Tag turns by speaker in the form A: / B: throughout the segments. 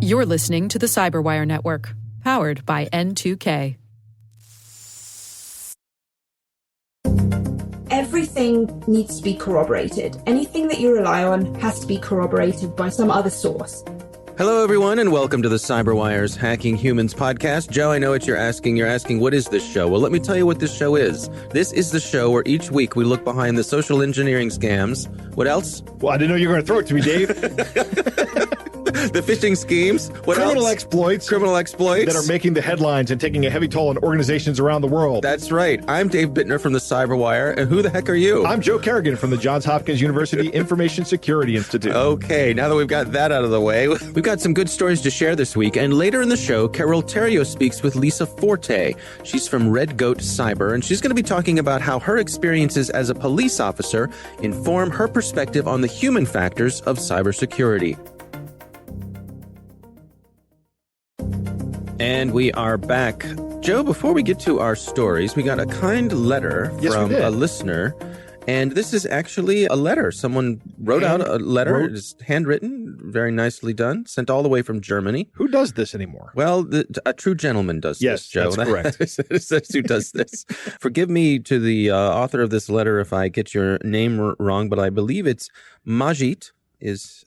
A: You're listening to the Cyberwire Network, powered by N2K.
B: Everything needs to be corroborated. Anything that you rely on has to be corroborated by some other source.
C: Hello, everyone, and welcome to the Cyberwire's Hacking Humans podcast. Joe, I know what you're asking. You're asking, what is this show? Well, let me tell you what this show is. This is the show where each week we look behind the social engineering scams. What else?
D: Well, I didn't know you were going to throw it to me, Dave.
C: The phishing schemes. What
D: Criminal
C: else?
D: exploits.
C: Criminal exploits.
D: That are making the headlines and taking a heavy toll on organizations around the world.
C: That's right. I'm Dave Bittner from the Cyberwire, and who the heck are you?
D: I'm Joe Kerrigan from the Johns Hopkins University Information Security Institute.
C: Okay, now that we've got that out of the way, we've got some good stories to share this week, and later in the show, Carole Theriault speaks with Lisa Forte. She's from Red Goat Cyber, and she's going to be talking about how her experiences as a police officer inform her perspective on the human factors of cybersecurity. And we are back. Joe, before we get to our stories, we got a kind letter from a listener. And this is actually a letter. Someone wrote out a letter. It's handwritten, very nicely done, sent all the way from Germany.
D: Who does this anymore?
C: Well, a true gentleman does this, Joe.
D: Yes, that's correct.
C: That's who does this. Forgive me to the author of this letter if I get your name wrong, but I believe it's Majit is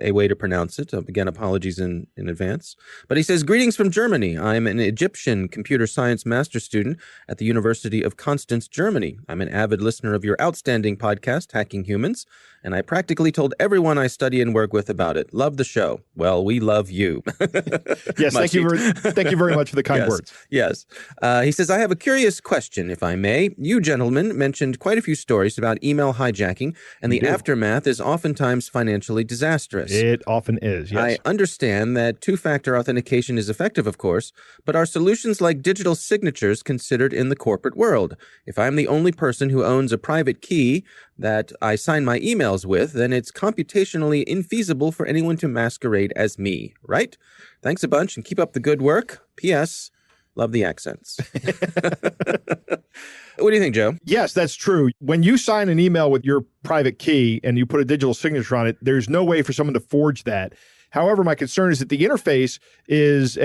C: a way to pronounce it. Again, apologies in advance. But he says, greetings from Germany. I'm an Egyptian computer science master student at the University of Constance, Germany. I'm an avid listener of your outstanding podcast, Hacking Humans, and I practically told everyone I study and work with about it. Love the show. Well, we love you.
D: Yes, thank you very much for the kind words.
C: Yes. He says, I have a curious question, if I may. You gentlemen mentioned quite a few stories about email hijacking, and the aftermath is oftentimes financially disastrous.
D: It often is, yes.
C: I understand that two-factor authentication is effective, of course, but are solutions like digital signatures considered in the corporate world? If I'm the only person who owns a private key that I sign my emails with, then it's computationally infeasible for anyone to masquerade as me, right? Thanks a bunch and keep up the good work. P.S. Love the accents. What do you think, Joe?
D: Yes, that's true. When you sign an email with your private key and you put a digital signature on it, there's no way for someone to forge that. However, my concern is that the interface is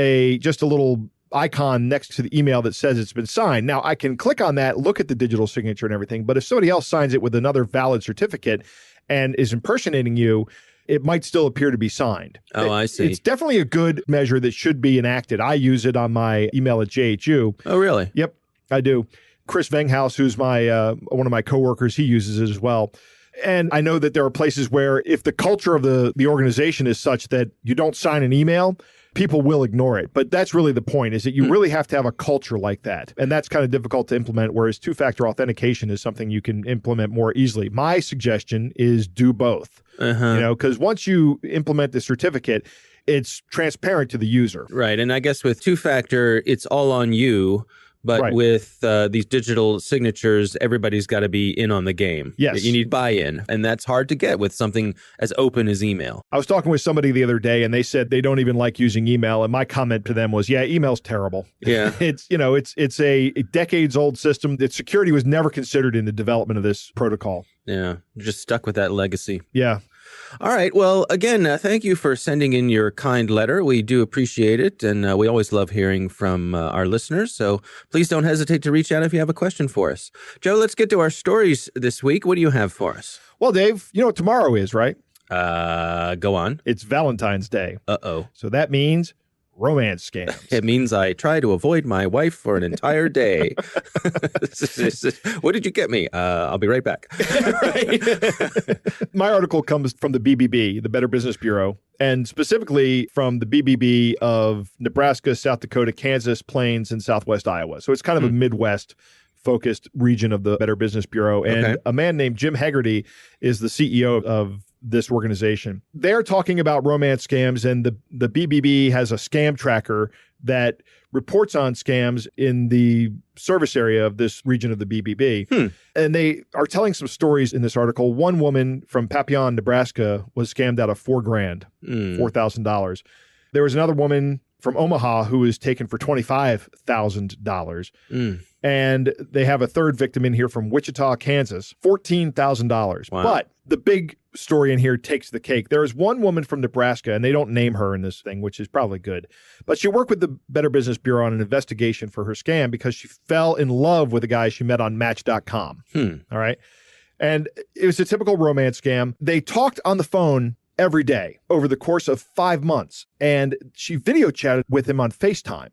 D: just a little icon next to the email that says it's been signed. Now, I can click on that, look at the digital signature and everything, but if somebody else signs it with another valid certificate and is impersonating you, it might still appear to be signed.
C: Oh, I see.
D: It's definitely a good measure that should be enacted. I use it on my email at JHU.
C: Oh, really?
D: Yep, I do. Chris Venghaus, who's one of my coworkers, he uses it as well. And I know that there are places where if the culture of the organization is such that you don't sign an email, people will ignore it. But that's really the point, is that you really have to have a culture like that. And that's kind of difficult to implement, whereas two-factor authentication is something you can implement more easily. My suggestion is do both. Because once you implement the certificate, it's transparent to the user.
C: Right. And I guess with two-factor, it's all on you. But with these digital signatures, everybody's got to be in on the game.
D: Yes.
C: You need buy-in, and that's hard to get with something as open as email.
D: I was talking with somebody the other day, and they said they don't even like using email, and my comment to them was, yeah, email's terrible.
C: Yeah.
D: It's a decades-old system. That security was never considered in the development of this protocol.
C: Yeah, you're just stuck with that legacy.
D: Yeah.
C: All right. Well, again, thank you for sending in your kind letter. We do appreciate it, and we always love hearing from our listeners. So please don't hesitate to reach out if you have a question for us. Joe, let's get to our stories this week. What do you have for us?
D: Well, Dave, you know what tomorrow is, right?
C: Go on.
D: It's Valentine's Day.
C: Uh-oh.
D: So that means romance scams.
C: It means I try to avoid my wife for an entire day. What did you get me? I'll be right back.
D: My article comes from the BBB, the Better Business Bureau, and specifically from the BBB of Nebraska, South Dakota, Kansas, Plains, and Southwest Iowa. So it's kind of a Midwest-focused region of the Better Business Bureau. And a man named Jim Hegarty is the CEO of this organization. They're talking about romance scams, and the BBB has a scam tracker that reports on scams in the service area of this region of the BBB. And they are telling some stories in this article. One woman from Papillon, Nebraska was scammed out of $4,000, $4,000. There was another woman from Omaha who was taken for $25,000. And they have a third victim in here from Wichita, Kansas, $14,000.
C: Wow.
D: But the big story in here takes the cake. There is one woman from Nebraska, and they don't name her in this thing, which is probably good. But she worked with the Better Business Bureau on an investigation for her scam because she fell in love with a guy she met on Match.com. All right. And it was a typical romance scam. They talked on the phone every day over the course of 5 months, and she video chatted with him on FaceTime.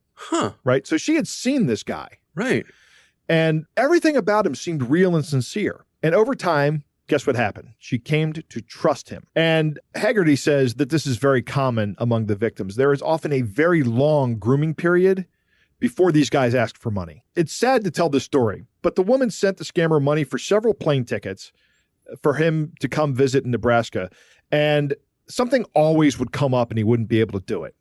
D: Right. So she had seen this guy.
C: Right.
D: And everything about him seemed real and sincere. And over time, guess what happened? She came to trust him. And Haggerty says that this is very common among the victims. There is often a very long grooming period before these guys ask for money. It's sad to tell this story, but the woman sent the scammer money for several plane tickets for him to come visit in Nebraska. And something always would come up and he wouldn't be able to do it.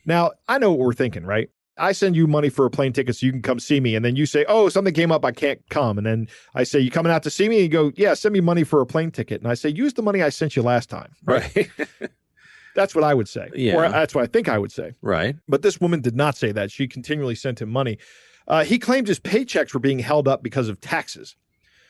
D: Now, I know what we're thinking, right? I send you money for a plane ticket so you can come see me. And then you say, oh, something came up, I can't come. And then I say, you coming out to see me? And you go, yeah, send me money for a plane ticket. And I say, use the money I sent you last time.
C: Right.
D: That's what I would say.
C: Yeah.
D: Or that's what I think I would say.
C: Right.
D: But this woman did not say that. She continually sent him money. He claimed his paychecks were being held up because of taxes.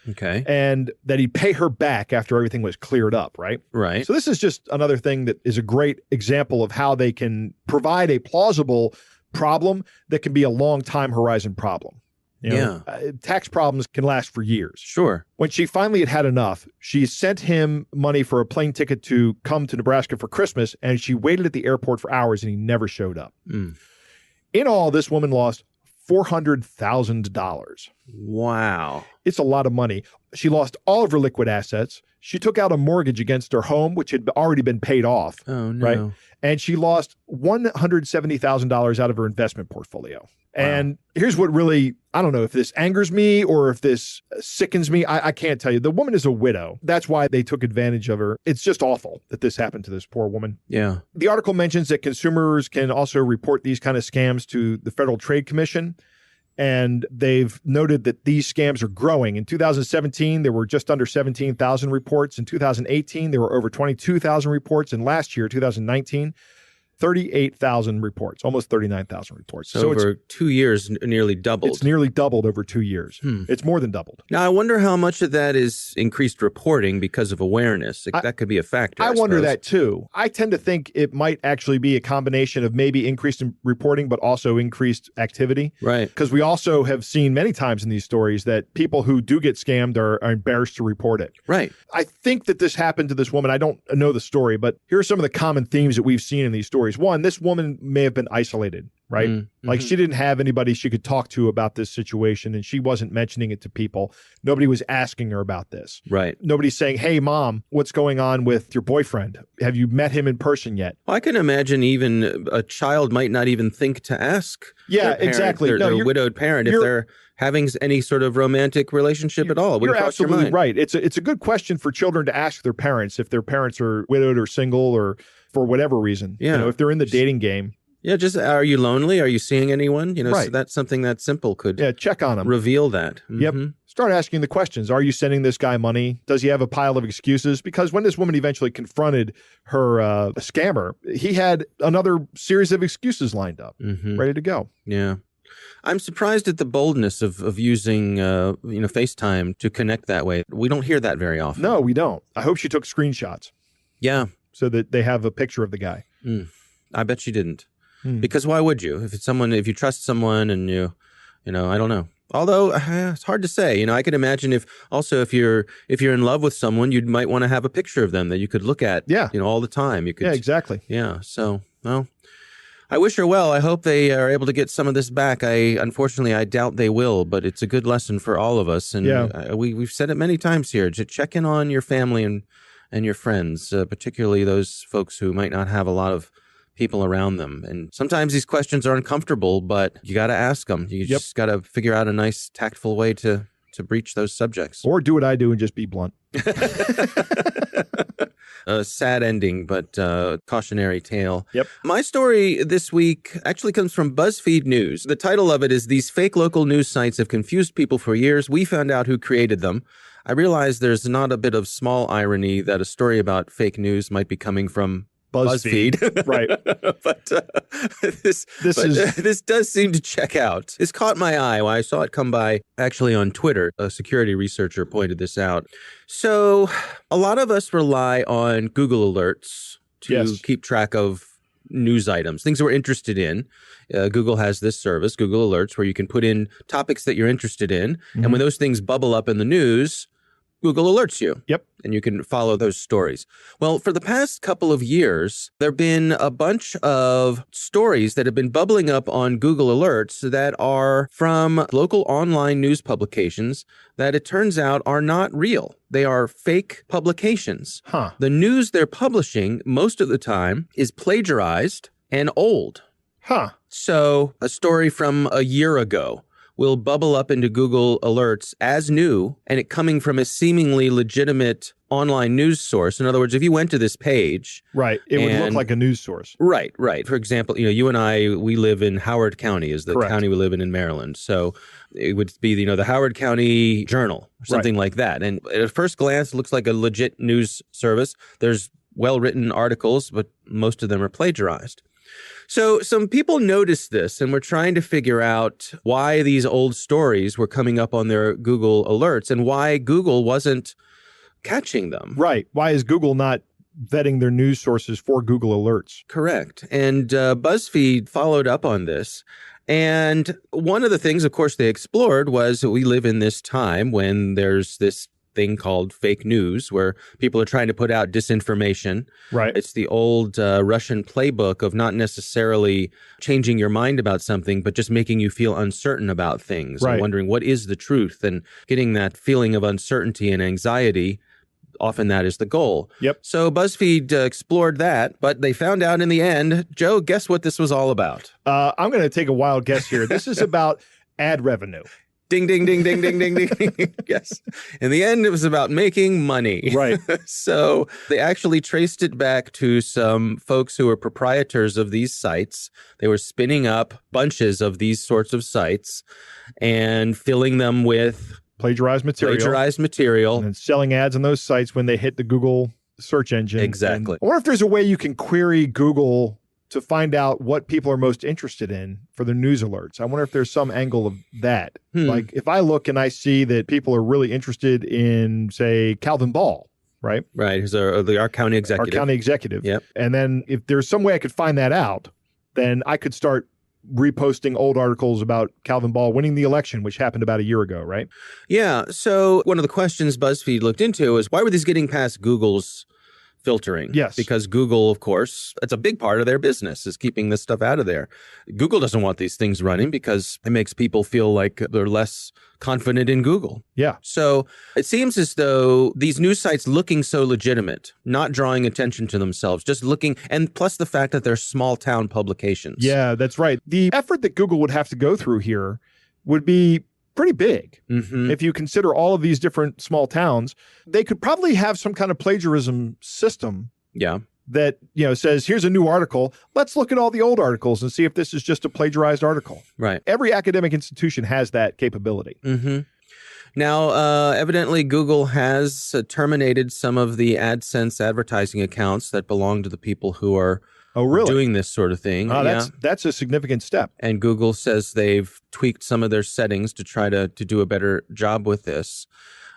C: Okay.
D: And that he'd pay her back after everything was cleared up, right?
C: Right.
D: So this is just another thing that is a great example of how they can provide a plausible problem that can be a long time horizon problem. You know, tax problems can last for years.
C: Sure.
D: When she finally had enough, she sent him money for a plane ticket to come to Nebraska for Christmas, and she waited at the airport for hours and he never showed up. In all, this woman lost $400,000.
C: Wow.
D: It's a lot of money. She lost all of her liquid assets. She took out a mortgage against her home, which had already been paid off.
C: Oh, no.
D: Right? And she lost $170,000 out of her investment portfolio. Wow. And here's what really, I don't know if this angers me or if this sickens me. I can't tell you. The woman is a widow. That's why they took advantage of her. It's just awful that this happened to this poor woman.
C: Yeah. The
D: article mentions that consumers can also report these kind of scams to the Federal Trade Commission. And they've noted that these scams are growing. In 2017, there were just under 17,000 reports. In 2018, there were over 22,000 reports. And last year, 2019, 38,000 reports, almost 39,000 reports.
C: So over 2 years, nearly doubled.
D: It's nearly doubled over 2 years. It's more than doubled.
C: Now, I wonder how much of that is increased reporting because of awareness. That could be a factor.
D: I wonder that too. I tend to think it might actually be a combination of maybe increased in reporting, but also increased activity.
C: Right.
D: Because we also have seen many times in these stories that people who do get scammed are embarrassed to report it.
C: Right.
D: I think that this happened to this woman. I don't know the story, but here are some of the common themes that we've seen in these stories. One, this woman may have been isolated, right? Like she didn't have anybody she could talk to about this situation, and she wasn't mentioning it to people. Nobody was asking her about this.
C: Right.
D: Nobody's saying, hey, mom, what's going on with your boyfriend? Have you met him in person yet?
C: Well, I can imagine even a child might not even think to ask.
D: Yeah, exactly.
C: Their widowed parent if they're having any sort of romantic relationship at all.
D: You're absolutely right. It's a good question for children to ask their parents if their parents are widowed or single or for whatever reason.
C: Yeah.
D: You know, if they're in the dating game.
C: Yeah, just are you lonely? Are you seeing anyone? You know,
D: right.
C: So that's something that simple could
D: check on them.
C: Reveal that.
D: Yep. Start asking the questions. Are you sending this guy money? Does he have a pile of excuses? Because when this woman eventually confronted her scammer, he had another series of excuses lined up, ready to go.
C: Yeah. I'm surprised at the boldness of using, FaceTime to connect that way. We don't hear that very often.
D: No, we don't. I hope she took screenshots.
C: Yeah.
D: So that they have a picture of the guy.
C: I bet she didn't. Because why would you? If you trust someone and I don't know. Although it's hard to say. You know, I could imagine if you're in love with someone, you might want to have a picture of them that you could look at.
D: Yeah.
C: All the time. You could.
D: Yeah, exactly.
C: Yeah. So, well, I wish her well. I hope they are able to get some of this back. Unfortunately, I doubt they will, but it's a good lesson for all of us. And we've said it many times here. To check in on your family and your friends, particularly those folks who might not have a lot of people around them. And sometimes these questions are uncomfortable, but you got to ask them. You just got to figure out a nice, tactful way to breach those subjects.
D: Or do what I do and just be blunt.
C: A sad ending, but cautionary tale.
D: Yep.
C: My story this week actually comes from BuzzFeed News. The title of it is "These Fake Local News Sites Have Confused People for Years. We Found Out Who Created Them." I realize there's not a bit of small irony that a story about fake news might be coming from
D: BuzzFeed. Right.
C: But this does seem to check out. This caught my eye when I saw it come by actually on Twitter. A security researcher pointed this out. So a lot of us rely on Google Alerts to keep track of news items, things that we're interested in. Google has this service, Google Alerts, where you can put in topics that you're interested in. And when those things bubble up in the news, Google alerts you.
D: Yep.
C: And you can follow those stories. Well, for the past couple of years, there have been a bunch of stories that have been bubbling up on Google Alerts that are from local online news publications that it turns out are not real. They are fake publications. The news they're publishing most of the time is plagiarized and old. So a story from a year ago will bubble up into Google Alerts as new, and it coming from a seemingly legitimate online news source. In other words, if you went to this page...
D: Right. It would look like a news source.
C: Right. For example, you and I, we live in Howard County, is the county we live in Maryland. So it would be, the Howard County Journal or something like that. And at first glance, it looks like a legit news service. There's well-written articles, but most of them are plagiarized. So some people noticed this and were trying to figure out why these old stories were coming up on their Google Alerts and why Google wasn't catching them.
D: Right. Why is Google not vetting their news sources for Google Alerts?
C: Correct. And BuzzFeed followed up on this. And one of the things, of course, they explored was that we live in this time when there's this thing called fake news where people are trying to put out disinformation.
D: Right.
C: It's the old Russian playbook of not necessarily changing your mind about something, but just making you feel uncertain about things and wondering what is the truth and getting that feeling of uncertainty and anxiety. Often that is the goal.
D: Yep.
C: So BuzzFeed explored that, but they found out in the end, Joe, guess what this was all about?
D: I'm going to take a wild guess here. This is about ad revenue.
C: Ding, ding, ding, ding, ding, ding, ding. Yes. In the end, it was about making money.
D: Right.
C: So they actually traced it back to some folks who were proprietors of these sites. They were spinning up bunches of these sorts of sites and filling them with
D: plagiarized material. And then selling ads on those sites when they hit the Google search engine.
C: Exactly.
D: And I wonder if there's a way you can query Google to find out what people are most interested in for their news alerts. I wonder if there's some angle of that. Like if I look and I see that people are really interested in, say, Calvin Ball, right?
C: Right. Who's our county executive.
D: Our county executive.
C: Yep.
D: And then if there's some way I could find that out, then I could start reposting old articles about Calvin Ball winning the election, which happened about a year ago, right?
C: Yeah. So one of the questions BuzzFeed looked into is why were these getting past Google's filtering?
D: Yes.
C: Because Google, of course, it's a big part of their business is keeping this stuff out of there. Google doesn't want these things running because it makes people feel like they're less confident in Google.
D: Yeah.
C: So it seems as though these news sites looking so legitimate, not drawing attention to themselves, just looking, and plus the fact that they're small town publications.
D: Yeah, that's right. The effort that Google would have to go through here would be pretty big. If you consider all of these different small towns, they could probably have some kind of plagiarism system that, says, here's a new article. Let's look at all the old articles and see if this is just a plagiarized article.
C: Right.
D: Every academic institution has that capability.
C: Now, evidently, Google has terminated some of the AdSense advertising accounts that belong to the people who are doing this sort of thing.
D: That's a significant step.
C: And Google says they've tweaked some of their settings to try to do a better job with this.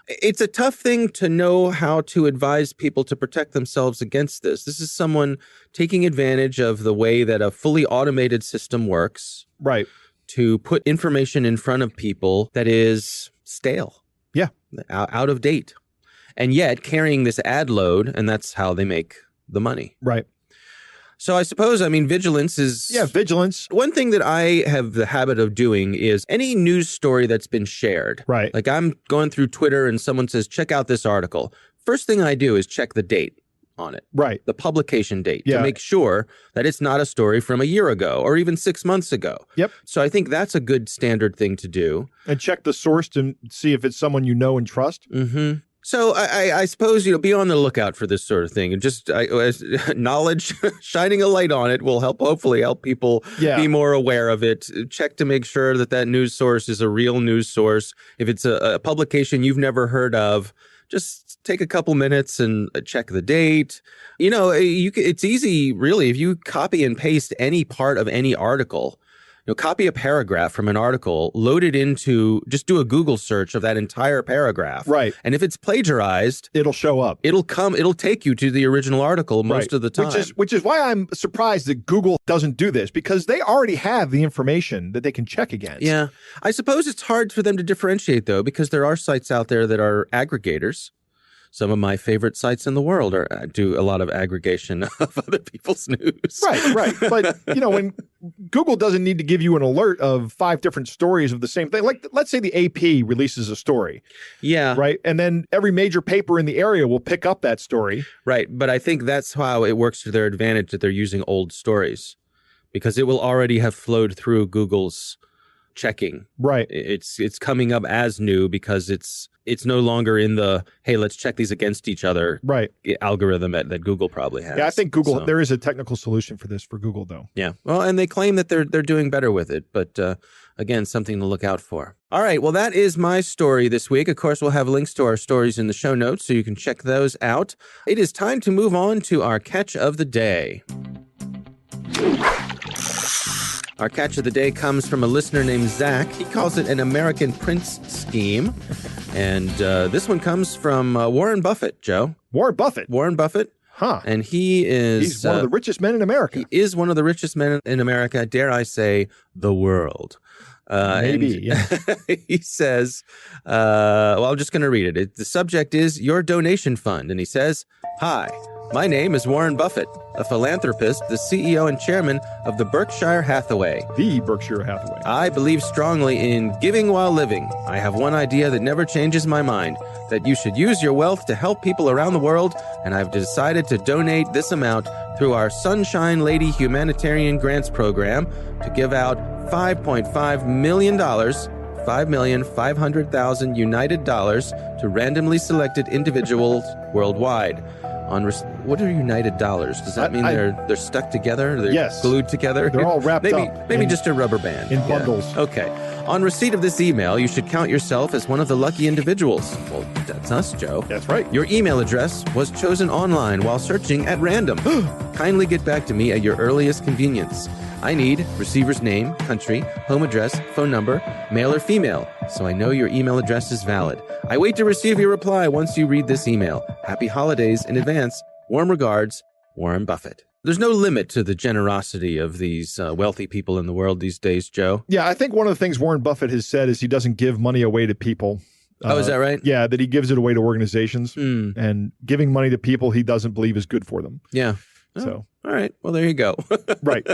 C: It's a tough thing to know how to advise people to protect themselves against this. This is someone taking advantage of the way that a fully automated system works.
D: Right.
C: To put information in front of people that is stale.
D: Yeah.
C: Out of date. And yet carrying this ad load, and that's how they make the money.
D: Right.
C: So I suppose, vigilance is...
D: Yeah, vigilance.
C: One thing that I have the habit of doing is any news story that's been shared.
D: Right.
C: Like I'm going through Twitter and someone says, check out this article. First thing I do is check the date on it.
D: Right.
C: The publication date to make sure that it's not a story from a year ago or even 6 months ago.
D: Yep.
C: So I think that's a good standard thing to do.
D: And check the source to see if it's someone you know and trust.
C: So I suppose, be on the lookout for this sort of thing. And just knowledge, shining a light on it will hopefully help people be more aware of it. Check to make sure that news source is a real news source. If it's a publication you've never heard of, just take a couple minutes and check the date. It's easy, really, if you copy and paste any part of any article. Copy a paragraph from an article, load it into, just do a Google search of that entire paragraph.
D: Right.
C: And if it's plagiarized,
D: it'll show up.
C: It'll take you to the original article most of the time.
D: Which is why I'm surprised that Google doesn't do this, because they already have the information that they can check against.
C: Yeah. I suppose it's hard for them to differentiate, though, because there are sites out there that are aggregators. Some of my favorite sites in the world do a lot of aggregation of other people's news.
D: Right. But, when Google doesn't need to give you an alert of 5 different stories of the same thing. Like, let's say the AP releases a story.
C: Yeah.
D: Right. And then every major paper in the area will pick up that story.
C: Right. But I think that's how it works to their advantage, that they're using old stories, because it will already have flowed through Google's checking.
D: Right.
C: It's coming up as new because it's no longer in the, hey, let's check these against each other algorithm that Google probably has.
D: Yeah, I think Google, there is a technical solution for this for Google, though.
C: Yeah. Well, and they claim that they're doing better with it. But again, something to look out for. All right. Well, that is my story this week. Of course, we'll have links to our stories in the show notes, so you can check those out. It is time to move on to our catch of the day. Our catch of the day comes from a listener named Zach. He calls it an American Prince scheme. And this one comes from Warren Buffett, Joe.
D: Warren Buffett?
C: Huh. And he's
D: one of the richest men in America.
C: He is one of the richest men in America, dare I say, the world.
D: Yeah.
C: He says, I'm just going to read it. The subject is your donation fund. And he says, "Hi. My name is Warren Buffett, a philanthropist, the CEO and chairman of the Berkshire Hathaway.
D: The Berkshire Hathaway.
C: I believe strongly in giving while living. I have one idea that never changes my mind, that you should use your wealth to help people around the world, and I've decided to donate this amount through our Sunshine Lady Humanitarian Grants Program to give out $5.5 million, $5,500,000 United dollars to randomly selected individuals worldwide. What are United dollars? Does that mean they're stuck together? They're glued together?
D: They're all wrapped up.
C: Maybe just a rubber band.
D: In bundles.
C: Okay. On receipt of this email, you should count yourself as one of the lucky individuals. Well, that's us, Joe.
D: That's right.
C: Your email address was chosen online while searching at random. Kindly get back to me at your earliest convenience. I need receiver's name, country, home address, phone number, male or female, so I know your email address is valid. I wait to receive your reply once you read this email. Happy holidays in advance. Warm regards, Warren Buffett." There's no limit to the generosity of these wealthy people in the world these days, Joe.
D: Yeah, I think one of the things Warren Buffett has said is he doesn't give money away to people.
C: Is that right?
D: Yeah, that he gives it away to organizations. And giving money to people he doesn't believe is good for them.
C: Yeah.
D: So.
C: All right. Well, there you go.
D: Right.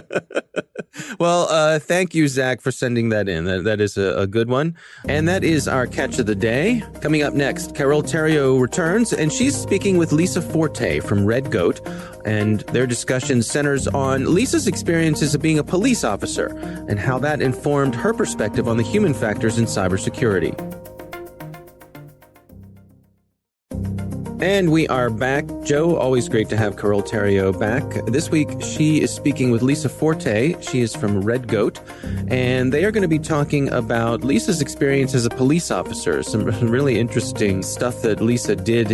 C: Well, thank you, Zach, for sending that in. That is a good one. And that is our catch of the day. Coming up next, Carole Theriault returns, and she's speaking with Lisa Forte from Red Goat. And their discussion centers on Lisa's experiences of being a police officer and how that informed her perspective on the human factors in cybersecurity. And we are back. Joe, always great to have Carole Theriault back. This week, she is speaking with Lisa Forte. She is from Red Goat, and they are going to be talking about Lisa's experience as a police officer, some really interesting stuff that Lisa did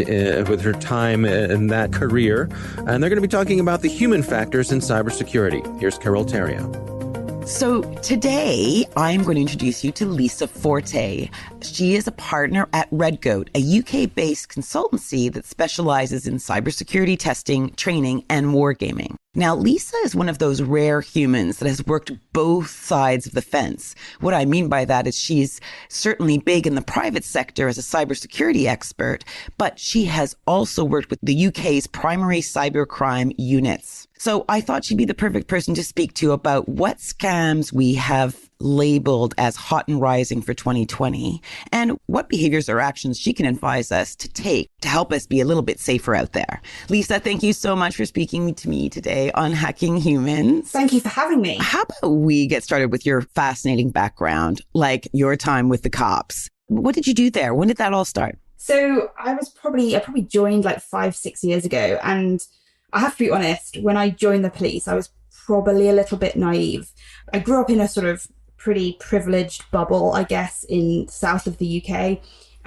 C: with her time in that career. And they're going to be talking about the human factors in cybersecurity. Here's Carole Theriault.
E: So today, I'm going to introduce you to Lisa Forte. She is a partner at Red Goat, a UK-based consultancy that specializes in cybersecurity testing, training, and wargaming. Now, Lisa is one of those rare humans that has worked both sides of the fence. What I mean by that is she's certainly big in the private sector as a cybersecurity expert, but she has also worked with the UK's primary cybercrime units. So I thought she'd be the perfect person to speak to about what scams we have labeled as hot and rising for 2020 and what behaviors or actions she can advise us to take to help us be a little bit safer out there. Lisa, thank you so much for speaking to me today on Hacking Humans.
B: Thank you for having me.
E: How about we get started with your fascinating background, like your time with the cops? What did you do there? When did that all start?
B: So I probably joined like 5-6 years ago, and I have to be honest, when I joined the police, I was probably a little bit naive. I grew up in a sort of pretty privileged bubble, I guess, in the south of the UK.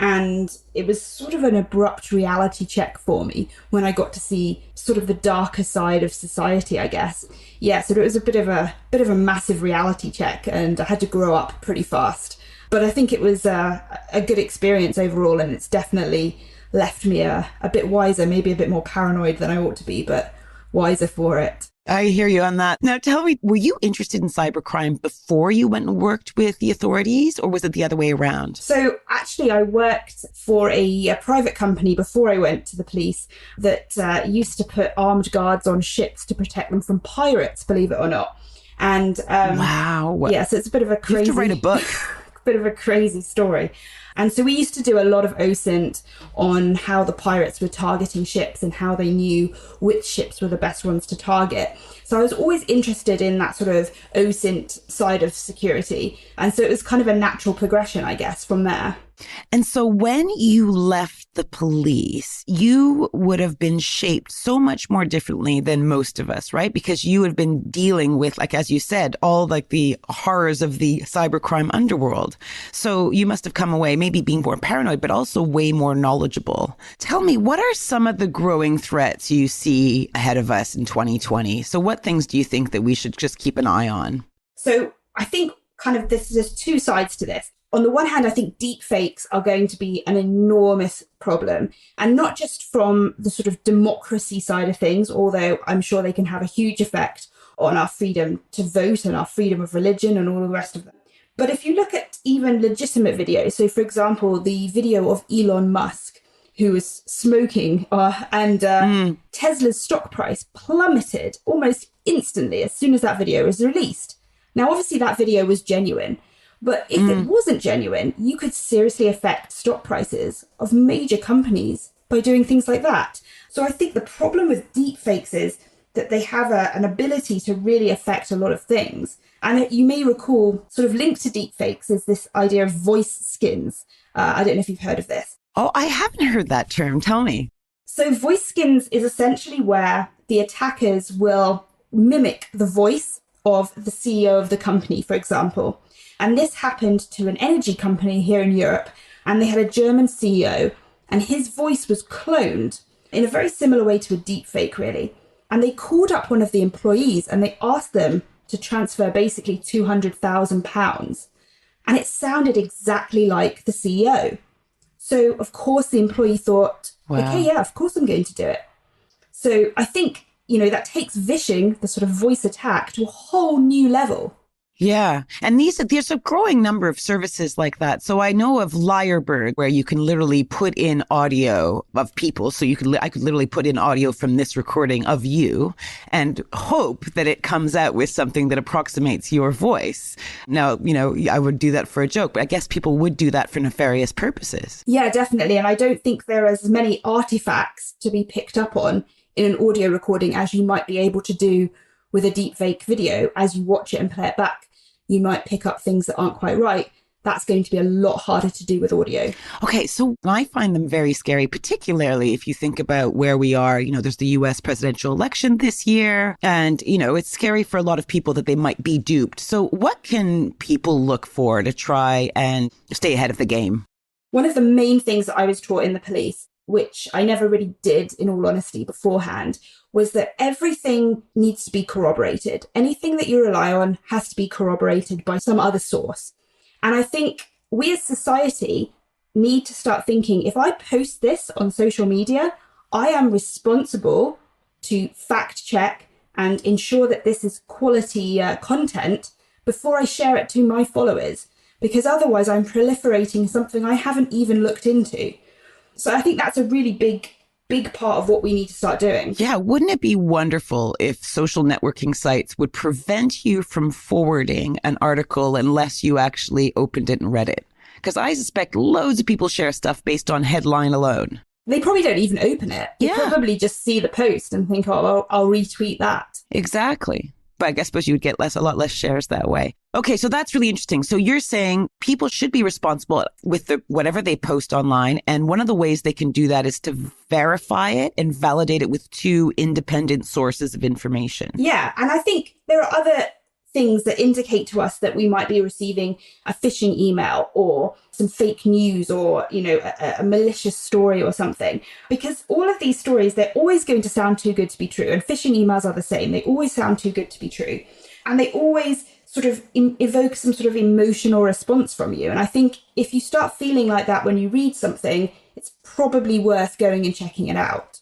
B: And it was sort of an abrupt reality check for me when I got to see sort of the darker side of society, I guess. Yeah, so it was a bit of a massive reality check, and I had to grow up pretty fast. But I think it was a good experience overall, and it's definitely left me a bit wiser, maybe a bit more paranoid than I ought to be, but wiser for it.
E: I hear you on that. Now, tell me, were you interested in cybercrime before you went and worked with the authorities, or was it the other way around?
B: So actually, I worked for a private company before I went to the police that used to put armed guards on ships to protect them from pirates, believe it or not. And
E: wow.
B: Yeah, so it's a bit of a crazy...
E: You have to write a book.
B: Bit of a crazy story. And so we used to do a lot of OSINT on how the pirates were targeting ships and how they knew which ships were the best ones to target. So I was always interested in that sort of OSINT side of security. And so it was kind of a natural progression, I guess, from there.
E: And so when you left the police, you would have been shaped so much more differently than most of us, right? Because you had been dealing with, like, as you said, all like the horrors of the cybercrime underworld. So you must have come away maybe being more paranoid, but also way more knowledgeable. Tell me, what are some of the growing threats you see ahead of us in 2020? So what things do you think that we should just keep an eye on?
B: So I think kind of there's two sides to this. On the one hand, I think deep fakes are going to be an enormous problem, and not just from the sort of democracy side of things, although I'm sure they can have a huge effect on our freedom to vote and our freedom of religion and all the rest of them. But if you look at even legitimate videos, so for example, the video of Elon Musk, who was smoking and Tesla's stock price plummeted almost instantly as soon as that video was released. Now, obviously that video was genuine. But if it wasn't genuine, you could seriously affect stock prices of major companies by doing things like that. So I think the problem with deepfakes is that they have an ability to really affect a lot of things. And you may recall, sort of linked to deepfakes is this idea of voice skins. I don't know if you've heard of this.
E: Oh, I haven't heard that term. Tell me.
B: So voice skins is essentially where the attackers will mimic the voice of the CEO of the company, for example. And this happened to an energy company here in Europe, and they had a German CEO, and his voice was cloned in a very similar way to a deepfake, really. And they called up one of the employees and they asked them to transfer basically £200,000. And it sounded exactly like the CEO. So, of course, the employee thought, okay, yeah, of course I'm going to do it. So I think, that takes vishing, the sort of voice attack, to a whole new level.
E: Yeah. And there's a growing number of services like that. So I know of Lyrebird, where you can literally put in audio of people. So I could literally put in audio from this recording of you and hope that it comes out with something that approximates your voice. Now, I would do that for a joke, but I guess people would do that for nefarious purposes.
B: Yeah, definitely. And I don't think there are as many artifacts to be picked up on in an audio recording as you might be able to do with a deepfake video. As you watch it and play it back, you might pick up things that aren't quite right. That's going to be a lot harder to do with audio.
E: Okay, so I find them very scary, particularly if you think about where we are. There's the US presidential election this year, and, it's scary for a lot of people that they might be duped. So what can people look for to try and stay ahead of the game?
B: One of the main things that I was taught in the police, which I never really did, in all honesty, beforehand, was that everything needs to be corroborated. Anything that you rely on has to be corroborated by some other source. And I think we as society need to start thinking, if I post this on social media, I am responsible to fact check and ensure that this is quality content before I share it to my followers, because otherwise I'm proliferating something I haven't even looked into. So I think that's a really big part of what we need to start doing.
E: Yeah, wouldn't it be wonderful if social networking sites would prevent you from forwarding an article unless you actually opened it and read it? Because I suspect loads of people share stuff based on headline alone.
B: They probably don't even open it. They probably just see the post and think, oh, well, I'll retweet that.
E: Exactly. But I suppose you would get a lot less shares that way. Okay, so that's really interesting. So you're saying people should be responsible with whatever they post online. And one of the ways they can do that is to verify it and validate it with two independent sources of information.
B: Yeah, and I think there are other things that indicate to us that we might be receiving a phishing email or some fake news or, a malicious story or something. Because all of these stories, they're always going to sound too good to be true. And phishing emails are the same. They always sound too good to be true. And they always sort of evoke some sort of emotional response from you. And I think if you start feeling like that when you read something, it's probably worth going and checking it out.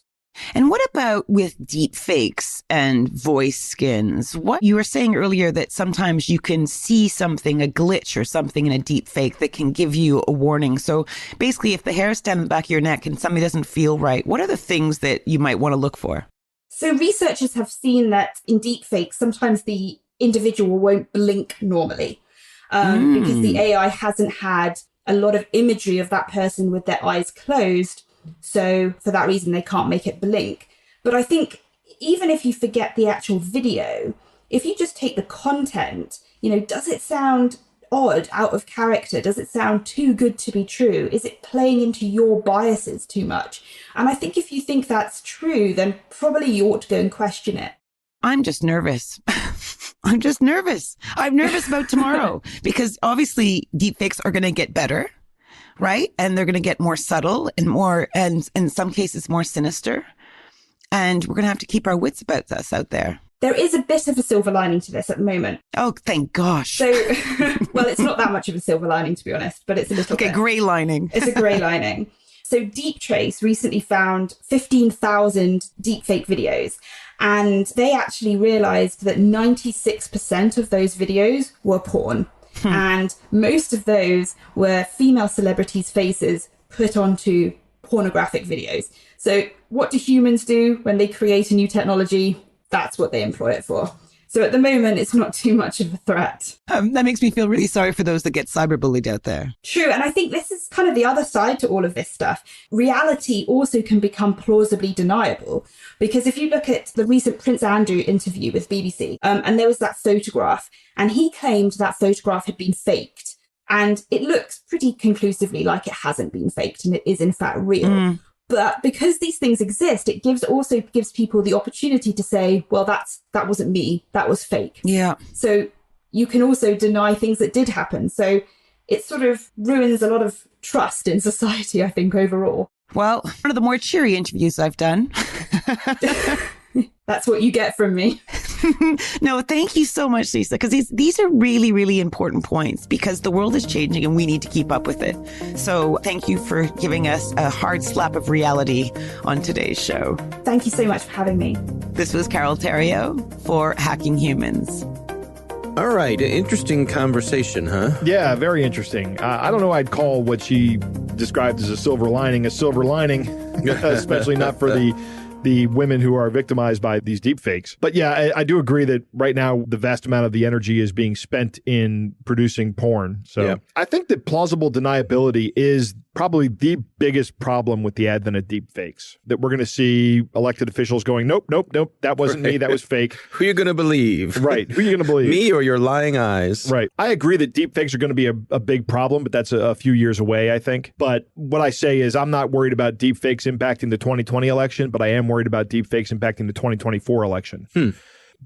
E: And what about with deep fakes and voice skins? What you were saying earlier that sometimes you can see something, a glitch or something in a deep fake that can give you a warning. So basically, if the hair stands on the back of your neck and something doesn't feel right, what are the things that you might want to look for?
B: So researchers have seen that in deep fakes, sometimes the individual won't blink normally because the AI hasn't had a lot of imagery of that person with their eyes closed. So for that reason, they can't make it blink. But I think even if you forget the actual video, if you just take the content, does it sound odd, out of character? Does it sound too good to be true? Is it playing into your biases too much? And I think if you think that's true, then probably you ought to go and question it.
E: I'm just nervous. I'm just nervous. I'm nervous about tomorrow because obviously deepfakes are going to get better. Right? And they're going to get more subtle and more, and in some cases, more sinister. And we're going to have to keep our wits about us out there.
B: There is a bit of a silver lining to this at the moment.
E: Oh, thank gosh.
B: So, well, it's not that much of a silver lining, to be honest, but it's a little bit.
E: Okay, grey lining.
B: It's a grey lining. So Deep Trace recently found 15,000 deepfake videos. And they actually realized that 96% of those videos were porn. And most of those were female celebrities' faces put onto pornographic videos. So what do humans do when they create a new technology? That's what they employ it for. So at the moment, it's not too much of a threat.
E: That makes me feel really sorry for those that get cyberbullied out there.
B: True. And I think this is kind of the other side to all of this stuff. Reality also can become plausibly deniable. Because if you look at the recent Prince Andrew interview with BBC, and there was that photograph, and he claimed that photograph had been faked. And it looks pretty conclusively like it hasn't been faked and it is in fact real. But because these things exist, it also gives people the opportunity to say, well, that wasn't me, that was fake.
E: Yeah.
B: So you can also deny things that did happen. So it sort of ruins a lot of trust in society, I think, overall.
E: Well, one of the more cheery interviews I've done.
B: That's what you get from me.
E: No, thank you so much, Lisa, because these are really, really important points because the world is changing and we need to keep up with it. So thank you for giving us a hard slap of reality on today's show.
B: Thank you so much for having me.
E: This was Carole Theriault for Hacking Humans.
C: All right. Interesting conversation, huh?
D: Yeah, very interesting. I don't know I'd call what she described as a silver lining, especially not for the women who are victimized by these deep fakes. But yeah, I do agree that right now the vast amount of the energy is being spent in producing porn. So yeah. I think that plausible deniability is probably the biggest problem with the advent of deep fakes, that we're going to see elected officials going, nope, that wasn't me, that was fake.
C: Who are you going to believe?
D: Right. Who are you going to believe?
C: Me or your lying eyes?
D: Right. I agree that deep fakes are going to be a big problem, but that's a few years away, I think. But what I say is I'm not worried about deep fakes impacting the 2020 election, but I am worried about deep fakes impacting the 2024 election.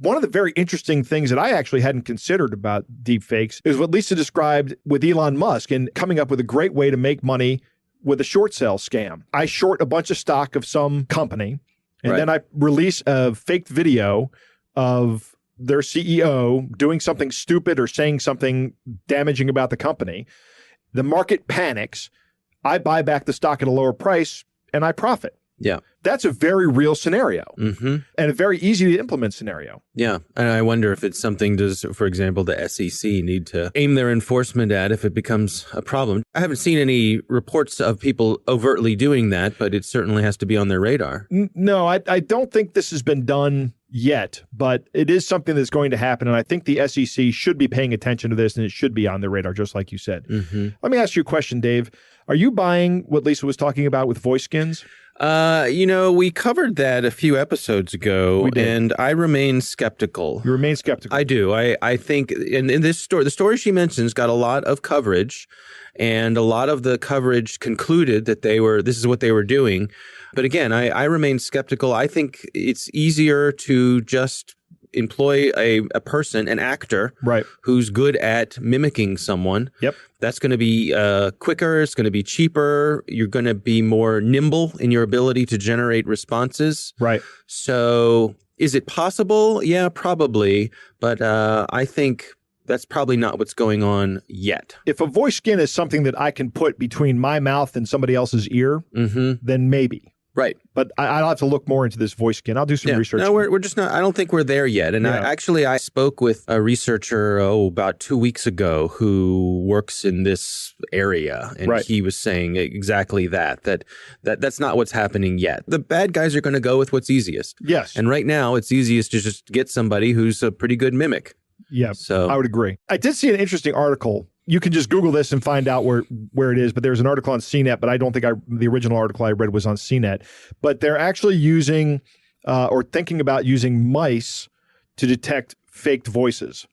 D: One of the very interesting things that I actually hadn't considered about deep fakes is what Lisa described with Elon Musk and coming up with a great way to make money with a short sale scam. I short a bunch of stock of some company, and then I release a faked video of their CEO doing something stupid or saying something damaging about the company. The market panics. I buy back the stock at a lower price, and I profit.
C: Yeah.
D: That's a very real scenario and a very easy to implement scenario.
C: Yeah. And I wonder if it's something, for example, the SEC need to aim their enforcement at if it becomes a problem. I haven't seen any reports of people overtly doing that, but it certainly has to be on their radar.
D: No, I don't think this has been done yet, but it is something that's going to happen. And I think the SEC should be paying attention to this and it should be on their radar, just like you said. Let me ask you a question, Dave. Are you buying what Lisa was talking about with voice skins?
C: We covered that a few episodes ago, and I remain skeptical.
D: You remain skeptical?
C: I do. I think in this story, the story she mentions got a lot of coverage, and a lot of the coverage concluded that this is what they were doing. But again, I remain skeptical. I think it's easier to just employ a person, an actor,
D: right,
C: who's good at mimicking someone.
D: Yep.
C: That's going to be quicker. It's going to be cheaper. You're going to be more nimble in your ability to generate responses.
D: Right.
C: So is it possible? Yeah, probably. But I think that's probably not what's going on yet.
D: If a voice skin is something that I can put between my mouth and somebody else's ear, then maybe.
C: Right.
D: But I'll have to look more into this voice skin. I'll do some research.
C: No, we're just not. I don't think we're there yet. And I spoke with a researcher, about 2 weeks ago who works in this area. And he was saying exactly that's not what's happening yet. The bad guys are going to go with what's easiest.
D: Yes.
C: And right now it's easiest to just get somebody who's a pretty good mimic.
D: Yeah.
C: So
D: I would agree. I did see an interesting article. You can just Google this and find out where it is, but there's an article on CNET, but I don't think the original article I read was on CNET. But they're actually using or thinking about using mice to detect faked voices.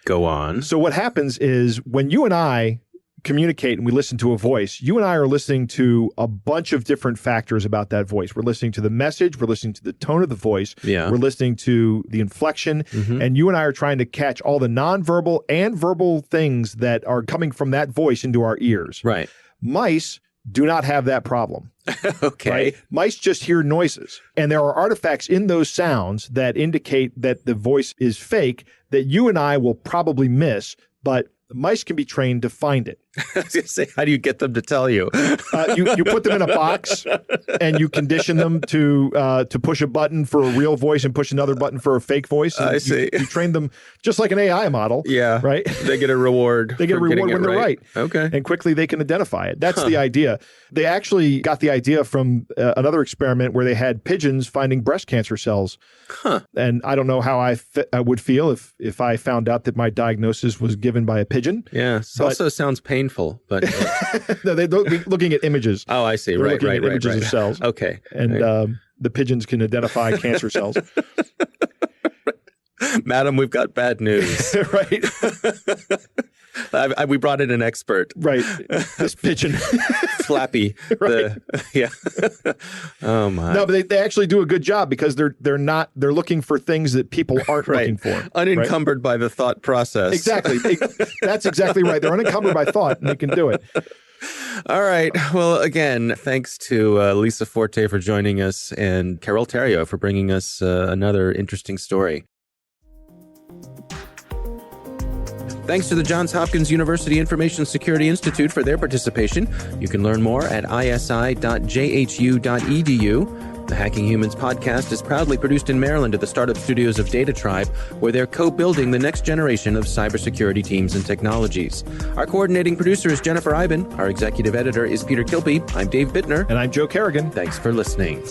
C: Go on.
D: So what happens is when you and I communicate and we listen to a voice, you and I are listening to a bunch of different factors about that voice. We're listening to the message, we're listening to the tone of the voice, we're listening to the inflection, and you and I are trying to catch all the nonverbal and verbal things that are coming from that voice into our ears.
C: Right.
D: Mice do not have that problem.
C: Okay.
D: Right? Mice just hear noises. And there are artifacts in those sounds that indicate that the voice is fake that you and I will probably miss, but the mice can be trained to find it.
C: I was going to say, how do you get them to tell you?
D: You put them in a box and you condition them to push a button for a real voice and push another button for a fake voice.
C: I see.
D: You train them just like an AI model.
C: Yeah.
D: Right?
C: They get a reward.
D: They get a reward when they're right.
C: Okay.
D: And quickly they can identify it. That's the idea. They actually got the idea from another experiment where they had pigeons finding breast cancer cells. And I don't know how I would feel if I found out that my diagnosis was given by a pigeon.
C: Yeah. It also sounds painful, but
D: no, they're looking at images.
C: Oh, I see.
D: They're
C: Right.
D: looking at images of cells.
C: Okay.
D: And the pigeons can identify cancer cells.
C: Madam, we've got bad news.
D: Right.
C: We brought in an expert.
D: Right. This pigeon.
C: Flappy.
D: Right.
C: Yeah. Oh, my.
D: No, but they actually do a good job because they're looking for things that people aren't looking for.
C: Unencumbered by the thought process.
D: Exactly. That's exactly right. They're unencumbered by thought and they can do it.
C: All right. Well, again, thanks to Lisa Forte for joining us and Carole Theriault for bringing us another interesting story. Thanks to the Johns Hopkins University Information Security Institute for their participation. You can learn more at isi.jhu.edu. The Hacking Humans podcast is proudly produced in Maryland at the startup studios of Data Tribe, where they're co-building the next generation of cybersecurity teams and technologies. Our coordinating producer is Jennifer Eiben. Our executive editor is Peter Kilby. I'm Dave Bittner.
D: And I'm Joe Kerrigan.
C: Thanks for listening.